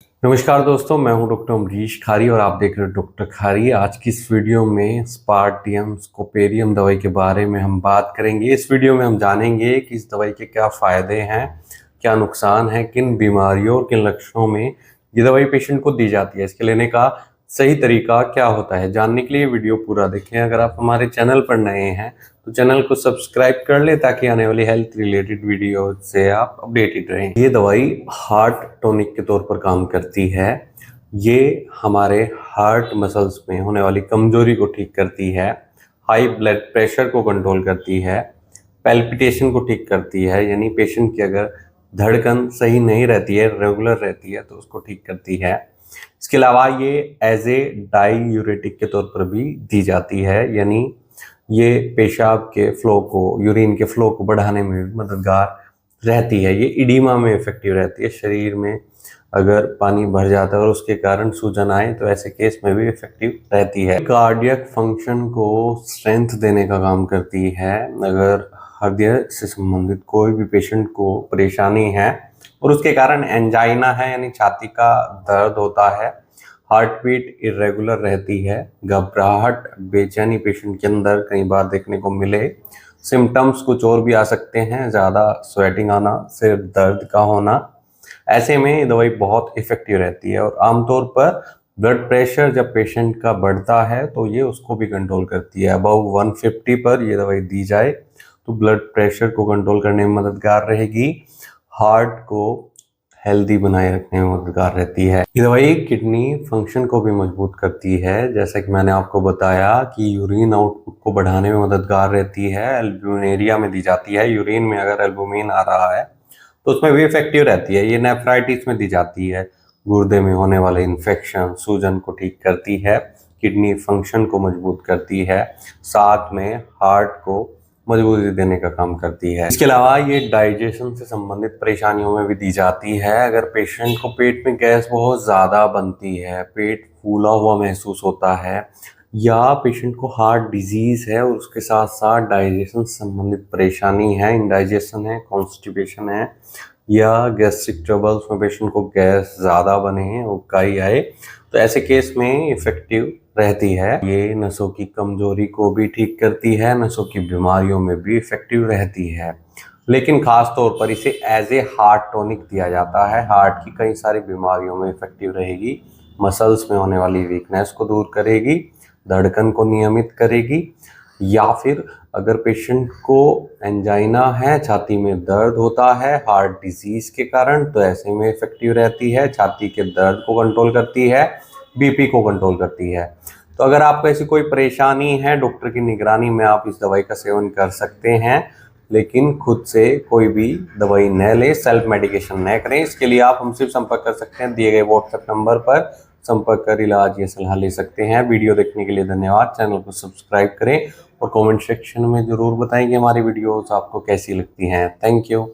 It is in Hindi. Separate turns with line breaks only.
नमस्कार दोस्तों, मैं हूं डॉक्टर अमरीश खारी और आप देख रहे हैं डॉक्टर खारी। आज की इस वीडियो में स्पार्टियम स्कोपेरियम दवाई के बारे में हम बात करेंगे। इस वीडियो में हम जानेंगे कि इस दवाई के क्या फ़ायदे हैं, क्या नुकसान है, किन बीमारियों और किन लक्षणों में ये दवाई पेशेंट को दी जाती है, इसके लेने का सही तरीका क्या होता है। जानने के लिए वीडियो पूरा देखें। अगर आप हमारे चैनल पर नए हैं तो चैनल को सब्सक्राइब कर ले ताकि आने वाली हेल्थ रिलेटेड वीडियो से आप अपडेटेड रहें। ये दवाई हार्ट टॉनिक के तौर पर काम करती है। ये हमारे हार्ट मसल्स में होने वाली कमजोरी को ठीक करती है, हाई ब्लड प्रेशर को कंट्रोल करती है, पैल्पिटेशन को ठीक करती है, यानी पेशेंट की अगर धड़कन सही नहीं रहती है, रेगुलर रहती है तो उसको ठीक करती है। इसके अलावा ये एज ए डाईयूरेटिक के तौर पर भी दी जाती है, यानी ये पेशाब के फ्लो को, यूरिन के फ्लो को बढ़ाने में भी मददगार रहती है। ये इडीमा में इफेक्टिव रहती है। शरीर में अगर पानी भर जाता है और उसके कारण सूजन आए तो ऐसे केस में भी इफेक्टिव रहती है। कार्डियक फंक्शन को स्ट्रेंथ देने का काम करती है। अगर हृदय से संबंधित कोई भी पेशेंट को परेशानी है और उसके कारण एंजाइना है, यानी छाती का दर्द होता है, हार्ट बीट इरेगुलर रहती है, घबराहट, बेचैनी पेशेंट के अंदर कई बार देखने को मिले, सिम्टम्स कुछ और भी आ सकते हैं, ज़्यादा स्वेटिंग आना, सिर दर्द का होना, ऐसे में ये दवाई बहुत इफेक्टिव रहती है। और आमतौर पर ब्लड प्रेशर जब पेशेंट का बढ़ता है तो ये उसको भी कंट्रोल करती है। अबव 150 पर ये दवाई दी जाए तो ब्लड प्रेशर को कंट्रोल करने में मददगार रहेगी, हार्ट को हेल्दी बनाए रखने में मददगार रहती है। ये दवाई किडनी फंक्शन को भी मजबूत करती है। जैसा कि मैंने आपको बताया कि यूरिन आउटपुट को बढ़ाने में मददगार रहती है। एल्ब्यूमिनेरिया में दी जाती है। यूरिन में अगर एल्बुमिन आ रहा है तो उसमें भी इफेक्टिव रहती है। ये नेफ्राइटिस में दी जाती है। गुर्दे में होने वाले इन्फेक्शन, सूजन को ठीक करती है, किडनी फंक्शन को मजबूत करती है, साथ में हार्ट को मजबूती देने का काम करती है। इसके अलावा ये डाइजेशन से संबंधित परेशानियों में भी दी जाती है। अगर पेशेंट को पेट में गैस बहुत ज़्यादा बनती है, पेट फूला हुआ महसूस होता है, या पेशेंट को हार्ट डिजीज़ है और उसके साथ साथ डाइजेशन से संबंधित परेशानी है, इंडाइजेशन है, कॉन्स्टिपेशन है, या गैस्ट्रिक ट्रबल्स में पेशेंट को गैस ज़्यादा बने, उबकाई आए, तो ऐसे केस में इफेक्टिव रहती है। ये नसों की कमजोरी को भी ठीक करती है, नसों की बीमारियों में भी इफेक्टिव रहती है। लेकिन खास तौर पर इसे एज ए हार्ट टॉनिक दिया जाता है। हार्ट की कई सारी बीमारियों में इफेक्टिव रहेगी, मसल्स में होने वाली वीकनेस को दूर करेगी, धड़कन को नियमित करेगी, या फिर अगर पेशेंट को एंजाइना है, छाती में दर्द होता है हार्ट डिजीज के कारण, तो ऐसे में इफेक्टिव रहती है। छाती के दर्द को कंट्रोल करती है, बीपी को कंट्रोल करती है। तो अगर आपको ऐसी कोई परेशानी है, डॉक्टर की निगरानी में आप इस दवाई का सेवन कर सकते हैं, लेकिन खुद से कोई भी दवाई न लें, सेल्फ मेडिकेशन न करें। इसके लिए आप हमसे संपर्क कर सकते हैं, दिए गए व्हाट्सएप नंबर पर संपर्क कर इलाज या सलाह ले सकते हैं। वीडियो देखने के लिए धन्यवाद। चैनल को सब्सक्राइब करें और कमेंट सेक्शन में ज़रूर बताएं कि हमारी वीडियोस आपको कैसी लगती हैं। Thank you.